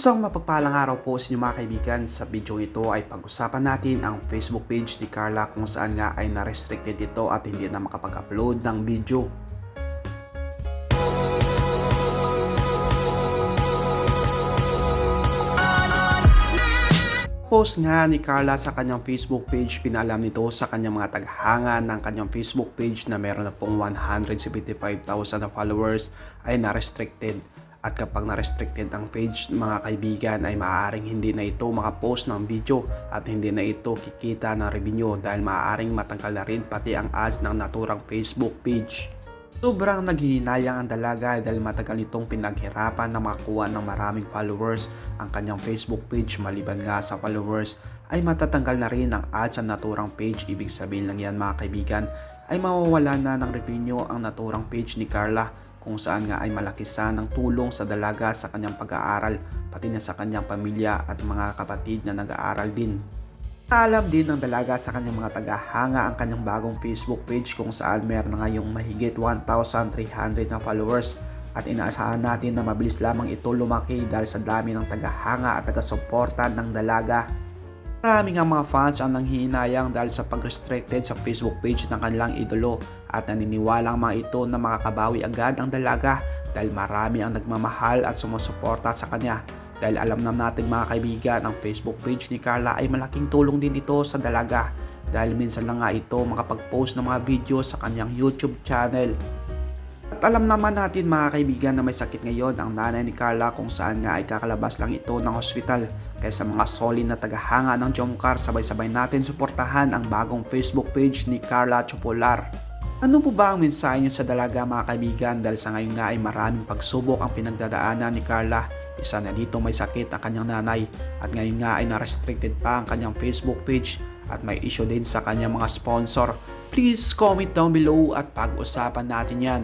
Isang mapagpalang araw po sa inyo mga kaibigan. Sa video ito ay pag-usapan natin ang Facebook page ni Carla kung saan nga ay na-restricted ito at hindi na makapag-upload ng video. Post nga ni Carla sa kanyang Facebook page, pinaalam nito sa kanyang mga taghanga ng kanyang Facebook page na meron na pong 175,000 na followers ay na-restricted. At kapag na-restricted ang page mga kaibigan ay maaaring hindi na ito makapost ng video at hindi na ito kikita ng revenue dahil maaaring matanggal na rin pati ang ads ng naturang Facebook page. Sobrang naghihinayang ang dalaga dahil matagal nitong pinaghirapan na makakuha ng maraming followers ang kanyang Facebook page. Maliban nga sa followers ay matatanggal na rin ang ads sa naturang page. Ibig sabihin lang yan mga kaibigan ay mawawala na ng revenue ang naturang page ni Carla, kung saan nga ay malaki ng tulong sa dalaga sa kanyang pag-aaral pati na sa kanyang pamilya at mga kapatid na nag-aaral din. Alam din ng dalaga sa kanyang mga tagahanga ang kanyang bagong Facebook page kung saan meron na ngayong mahigit 1,300 na followers at inaasahan natin na mabilis lamang ito lumaki dahil sa dami ng tagahanga at taga-suporta ng dalaga. Marami nga mga fans ang nanghihinayang dahil sa pag-restricted sa Facebook page ng kanilang idolo at naniniwalang mga ito na makakabawi agad ang dalaga dahil marami ang nagmamahal at sumusuporta sa kanya. Dahil alam naman natin mga kaibigan, ang Facebook page ni Carla ay malaking tulong din ito sa dalaga dahil minsan lang nga ito makapag-post ng mga video sa kanyang YouTube channel. At alam naman natin mga kaibigan na may sakit ngayon ang nanay ni Carla kung saan nga ay kakalabas lang ito ng hospital. Kaya sa mga solid na tagahanga ng Jomcar, sabay-sabay natin suportahan ang bagong Facebook page ni Carla Chopolar. Ano po ba ang mensahe niyo sa dalaga mga kaibigan dahil sa ngayon nga ay maraming pagsubok ang pinagdadaanan ni Carla. Isa na dito may sakit ang kanyang nanay at ngayon nga ay na-restricted pa ang kanyang Facebook page at may issue din sa kanyang mga sponsor. Please comment down below at pag-usapan natin yan.